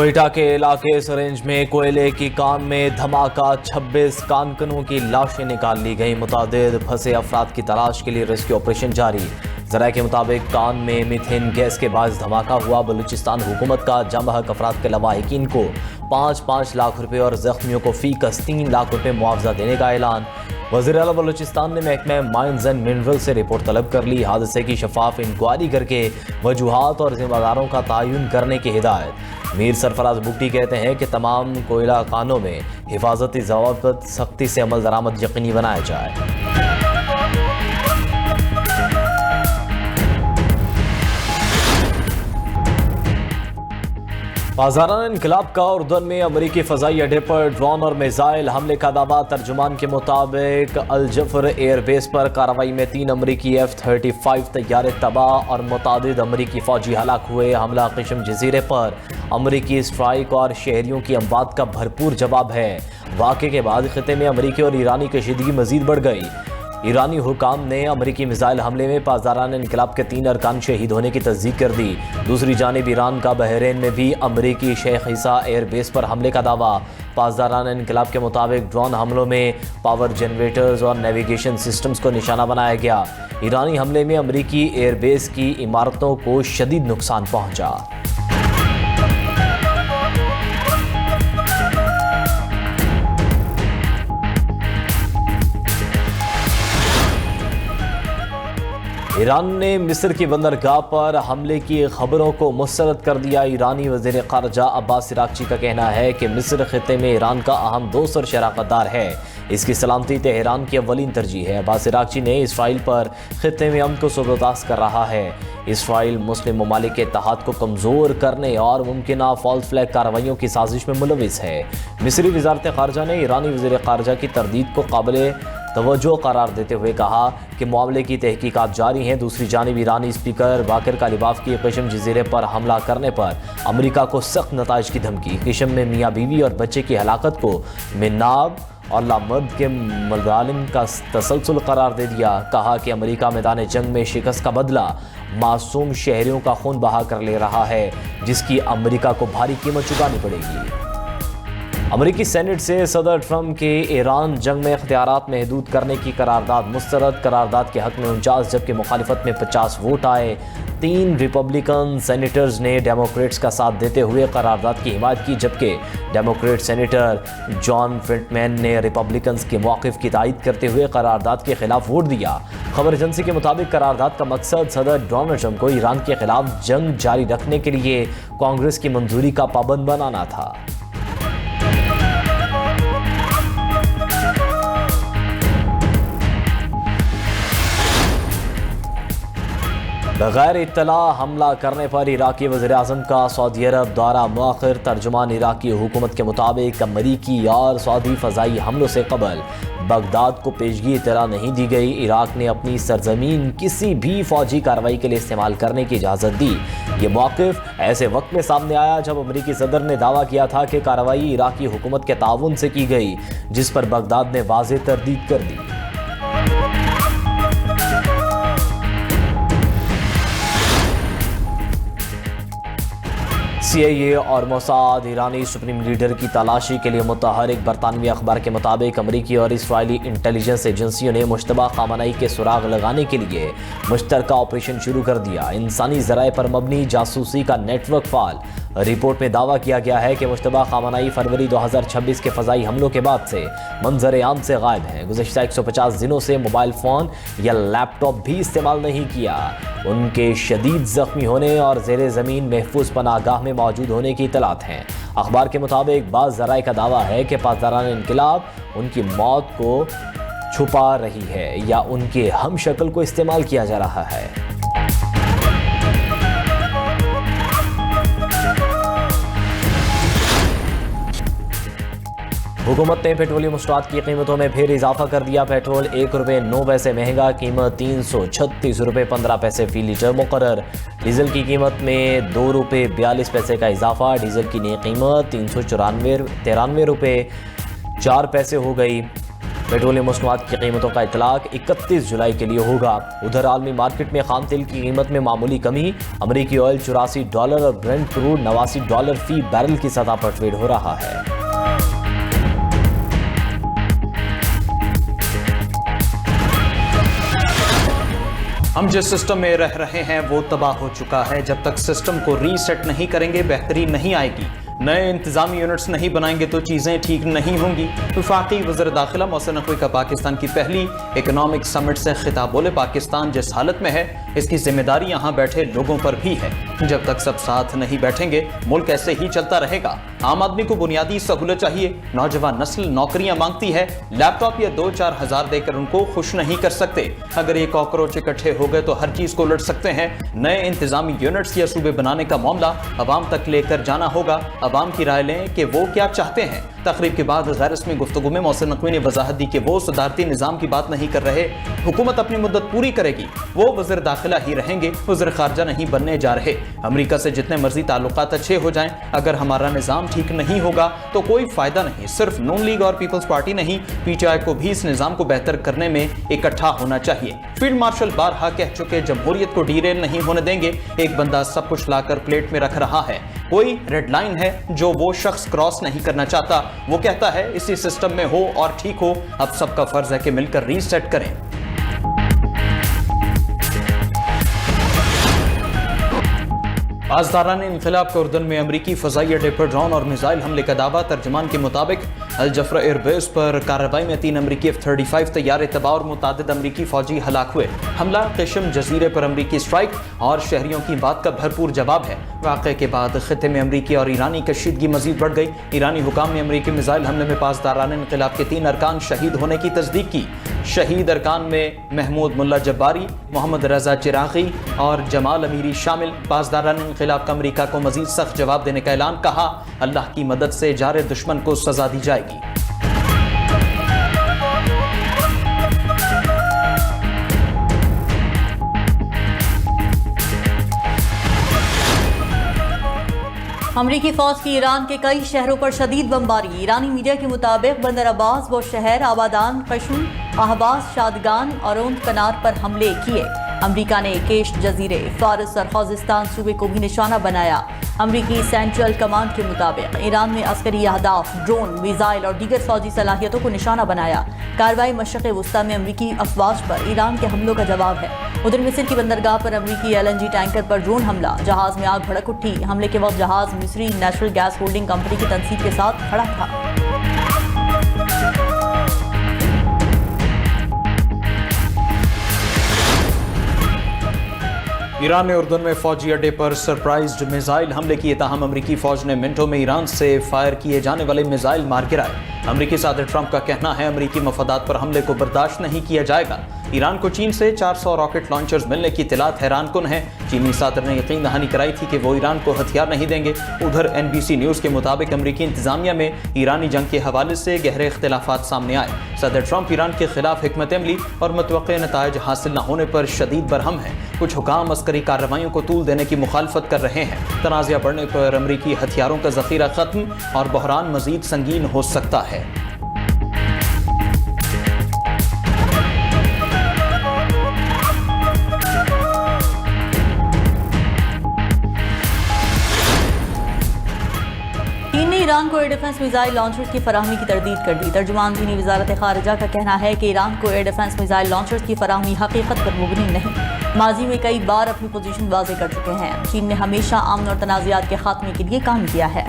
कोयटा के इलाके सरेंज में कोयले की कान में धमाका, 26 कानकनों की लाशें निकाल ली गई। मुतादिद फंसे अफराद की तलाश के लिए रेस्क्यू ऑपरेशन जारी। ज़राए के मुताबिक कान में मीथेन गैस के बायस धमाका हुआ। बलूचिस्तान हुकूमत का जमहक अफराद के लवाहिकीन को 5-5 लाख रुपए और जख्मियों को फीकस 3 लाख रुपए मुआवजा देने का ऐलान। वज़ीर आला बलूचिस्तान ने महकमा माइंस एंड मिनरल से रिपोर्ट तलब कर ली। हादसे की शफाफ इंक्वायरी करके वजूहात और जिम्मेदारों का तयन करने की हिदायत। मीर सरफराज बुगटी कहते हैं कि तमाम कोयला खानों में हिफाजती ज़वाबित सख्ती से अमल दरामद यकीनी बनाया जाए। पाज़ाराना इनकलाब का उर्दन में अमरीकी फ़ज़ाई अड्डे पर ड्रोन और मिसाइल हमले का दावा। तर्जुमान के मुताबिक अल जफर एयरबेस पर कार्रवाई में 3 अमरीकी F-35 तैयारे तबाह और मुतादिद अमरीकी फ़ौजी हलाक हुए। हमला क़िश्म जज़ीरे पर अमरीकी स्ट्राइक और शहरियों की अमवात का भरपूर जवाब है। वाक़े के बाद ख़िते में अमरीकी और ईरानी कशीदगी मज़ीद बढ़ गई। ईरानी हुकाम ने अमरीकी मिसाइल हमले में पाज़ाराना इनकलाब के 3 अरकान शहीद होने की तस्दीक कर दी। दूसरी जानिब ईरान का बहरीन में भी अमरीकी शेख ईसा एयरबेस पर हमले का दावा। पाज़ाराना इनकलाब के मुताबिक ड्रोन हमलों में पावर जनरेटर्स और नेविगेशन सिस्टम्स को निशाना बनाया गया। ईरानी हमले में अमरीकी एयरबेस की इमारतों को शदीद नुकसान पहुँचा। ईरान ने मिस्र की बंदरगाह पर हमले की खबरों को मुस्तरद कर दिया। ईरानी वज़ीर ख़ारजा अब्बास इराक़ची का कहना है कि मिस्र ख़िते में ईरान का अहम दोस्त और शराकतदार है। इसकी सलामती तेहरान की अव्वलीन तरजीह है। अब्बास इराक़ची ने इसराइल पर ख़िते में अमन को ज़बरदस्त कर रहा है। इसराइल मुस्लिम ममालिक के इत्तेहाद को कमज़ोर करने और मुमकिन फॉल्स फ्लैग कार्रवाइयों की साजिश में मुलविस है। मिस्री वज़ारत ख़ारजा ने ईरानी वज़ीर ख़ारजा की तरदीद को काबिल तवज्जो करार देते हुए कहा कि मामले की तहकीकात जारी हैं। दूसरी जानिब ईरानी स्पीकर बाकर कालिबाफ की क़िश्म जज़ीरे पर हमला करने पर अमरीका को सख्त नताइज की धमकी। क़िश्म में मियाँ बीवी और बच्चे की हलाकत को मिनाब और लामर्द के मज़ालिम का तसलसल करार दे दिया। कहा कि अमरीका मैदान जंग में शिकस्त का बदला मासूम शहरियों का खून बहा कर ले रहा है, जिसकी अमरीका को भारी कीमत चुकानी पड़ेगी। अमरीकी सेनेट से सदर ट्रंप के ईरान जंग में इख्तियारात महदूद करने की करारदाद मुस्तरद। करारदाद के हक में 49 जबकि मुखालिफत में 50 वोट आए। 3 रिपब्लिकन सेनेटर्स ने डेमोक्रेट्स का साथ देते हुए करारदाद की हिमायत की, जबकि डेमोक्रेट सेनेटर जॉन फ्रिटमैन ने रिपब्लिकन्स के मौक़िफ़ की तायीद करते हुए करारदाद के खिलाफ वोट दिया। खबर एजेंसी के मुताबिक करारदाद का मकसद सदर डोनाल्ड ट्रंप को ईरान के खिलाफ जंग जारी रखने के लिए कांग्रेस की मंजूरी का पाबंद बनाना था। बगैर इत्तला हमला करने पर इराकी वज़ीर-ए-आज़म का सऊदी अरब दौरा मुअख्खर। तर्जुमान इराकी हुकूमत के मुताबिक अमरीकी और सऊदी फ़ज़ाई हमलों से कबल बगदाद को पेशगी इत्तला नहीं दी गई। इराक ने अपनी सरजमीन किसी भी फ़ौजी कार्रवाई के लिए इस्तेमाल करने की इजाज़त दी। ये मौक़िफ़ ऐसे वक्त में सामने आया जब अमरीकी सदर ने दावा किया था कि कार्रवाई इराकी हुकूमत के ताउन से की गई, जिस पर बगदाद ने वाज़ेह तरदीद कर दी। CIA और मोसाद ईरानी सुप्रीम लीडर की तलाशी के लिए मुतहरिक। बरतानवी अखबार के मुताबिक अमरीकी और इसराइली इंटेलिजेंस एजेंसियों ने मुश्तबा ख़ामनई के सुराग लगाने के लिए मुश्तरका ऑपरेशन शुरू कर दिया। इंसानी ज़राए पर मबनी जासूसी का नेटवर्क फाल। रिपोर्ट में दावा किया गया है कि मुश्तबा ख़ामनई फरवरी 2026 के फ़ज़ाई हमलों के बाद से मंजर आम से गायब हैं। गुज़श्ता 150 दिनों से मोबाइल फ़ोन या लैपटॉप भी इस्तेमाल नहीं किया। उनके शदीद ज़ख्मी होने और ज़ेरे ज़मीन महफूज पनाहगाह में मौजूद होने की इतलात हैं। अखबार के मुताबिक बाज़ ज़राए का दावा है कि पाज़ाराना इनकलाब उनकी मौत को छुपा रही है या उनके हम शक्ल को इस्तेमाल किया जा रहा है। हुकूमत ने पेट्रोलियम मसनूआत की कीमतों में फिर इजाफा कर दिया। पेट्रोल 1 रुपये 9 पैसे महंगा, कीमत 336 रुपये 15 पैसे फ़ी लीटर मुकर्रर। डीजल की कीमत में 2 रुपये 42 पैसे का इजाफा। डीजल की नई कीमत 393 रुपये 4 पैसे हो गई। पेट्रोलियम मसनूआत की कीमतों का इतलाक 31 जुलाई के लिए होगा। उधर आलमी मार्केट में खाम तेल की कीमत में मामूली कमी। अमरीकी ऑयल $84 और ब्रेंट क्रूड $89 फी बैरल की सतह पर ट्रेड हो रहा है। हम जिस सिस्टम में रह रहे हैं वो तबाह हो चुका है। जब तक सिस्टम को रीसेट नहीं करेंगे बेहतरी नहीं आएगी। नए इंतजामी यूनिट्स नहीं बनाएंगे तो चीज़ें ठीक नहीं होंगी। वफाकी वज़ीर दाखिला मोहसिन नकवी का पाकिस्तान की पहली इकोनॉमिक समिट से खिताब। बोले, पाकिस्तान जिस हालत में है इसकी जिम्मेदारी यहाँ बैठे लोगों पर भी है। जब तक सब साथ नहीं बैठेंगे मुल्क ऐसे ही चलता रहेगा। आम आदमी को बुनियादी सहूलत चाहिए। नौजवान नस्ल नौकरियां मांगती है। लैपटॉप या 2-4 हज़ार देकर उनको खुश नहीं कर सकते। अगर ये कॉकरोच इकट्ठे हो गए तो हर चीज़ को उलट सकते हैं। नए इंतजामी यूनिट्स या सूबे बनाने का मामला अवाम तक लेकर जाना होगा। अवाम की राय लें कि वो क्या चाहते हैं। तकरीब के बाद गैर रस्मी गुफ्तगू में मोहसिन नकवी ने वजाहत दी कि वो सदारती निज़ाम की बात नहीं कर रहे। हुकूमत अपनी मुद्दत पूरी करेगी। वो वज़ीर दाखिला ही रहेंगे, वज़ीर खारजा नहीं बनने जा रहे। अमरीका से जितने मर्जी ताल्लुकात अच्छे हो जाएं, अगर हमारा निज़ाम ठीक नहीं होगा तो कोई फ़ायदा नहीं। सिर्फ नून लीग और पीपल्स पार्टी नहीं, PTI को भी इस निज़ाम को बेहतर करने में इकट्ठा होना चाहिए। फील्ड मार्शल बारहा कह चुके जमहूरियत को डीरेल नहीं होने देंगे। एक बंदा सब कुछ लाकर प्लेट में रख रहा है। कोई रेड लाइन है जो वो शख्स क्रॉस नहीं करना चाहता। वो कहता है इसी सिस्टम में हो और ठीक हो। अब सबका फर्ज है कि मिलकर रीसेट करें। पासदारान इनकलाब के उर्दन में अमरीकी फ़ज़ाई अड्डे पर ड्रोन और मिसाइल हमले का दावा। तर्जमान के मुताबिक अल जफरा एयरबेस पर कार्रवाई में 3 अमरीकी F-35 तैयारे तबाह और मुतादिद अमरीकी फौजी हलाक हुए। हमला किशम जजीरे पर अमरीकी स्ट्राइक और शहरियों की बात का भरपूर जवाब है। वाक़े के बाद खित्ते में अमरीकी और ईरानी कशीदगी मजीद बढ़ गई। ईरानी हुकाम ने अमरीकी मिसाइल हमले में पासदारान इनकलाब के 3 अरकान शहीद होने की तस्दीक की। शहीद अरकान में महमूद मुल्ला जब्बारी, मोहम्मद रजा चिरागी और जमाल अमीरी शामिल। पासदारान इनकलाब का अमरीका को मजीद सख्त जवाब देने का ऐलान। कहा, अल्लाह की मदद से जारे दुश्मन को सजा दी जाएगी। अमरीकी फौज की ईरान के कई शहरों पर शदीद बमबारी। ईरानी मीडिया के मुताबिक बंदर अब्बास वो शहर आबादान, कशम, अहबाज, शादगान और उन कनार पर हमले किए। अमरीका ने केश जजीरे, फारस और खोजिस्तान सूबे को भी निशाना बनाया। अमरीकी सेंट्रल कमांड के मुताबिक ईरान में अस्करी अहदाफ, ड्रोन, मिसाइल और दीगर फौजी सलाहियतों को निशाना बनाया। कार्रवाई मशरक़ वुस्ता में अमरीकी अफवाज पर ईरान के हमलों का जवाब है। उधर मिस्र की बंदरगाह पर अमरीकी LNG टैंकर पर ड्रोन हमला। जहाज में आग भड़क उठी। हमले के वक्त जहाज मिस्री नेशनल गैस होल्डिंग कंपनी की तनसीब के साथ खड़ा था। ईरान ने उर्दन में फौजी अड्डे पर सरप्राइज्ड मिसाइल हमले किए। ताहम अमरीकी फौज ने मिनटों में ईरान से फायर किए जाने वाले मिसाइल मार गिराए। अमरीकी सदर ट्रंप का कहना है अमरीकी मफादात पर हमले को बर्दाश्त नहीं किया जाएगा। ईरान को चीन से 400 रॉकेट लॉन्चर्स मिलने की इत्तलात हैरानकुन है। चीनी सदर ने यकीन दहानी कराई थी कि वो ईरान को हथियार नहीं देंगे। उधर NBC न्यूज़ के मुताबिक अमरीकी इंतजामिया में ईरानी जंग के हवाले से गहरे इख्तिलाफात सामने आए। सदर ट्रंप ईरान के खिलाफ हिकमत अमली और मुतवक्के नताइज हासिल न होने पर शदीद बरहम हैं। कुछ हुकाम अस्करी कार्रवाइयों को तूल देने की मुखालफत कर रहे हैं। तनाज़ा बढ़ने पर अमरीकी हथियारों का जखीरा खत्म और बहरान मजीद संगीन हो सकता है। ईरान को एयर डिफेंस मिसाइल लॉन्चर्स की फराहमी की तरदीद कर दी। तर्जुमान दीनी वजारत खारिजा का कहना है कि ईरान को एयर डिफेंस मिसाइल लॉन्चर्स की फराहमी हकीकत पर मुबनी नहीं, माजी में कई बार अपनी पोजीशन वाज़ेह कर चुके हैं। चीन ने हमेशा अमन और तनाज़ात के खात्मे के लिए काम किया है।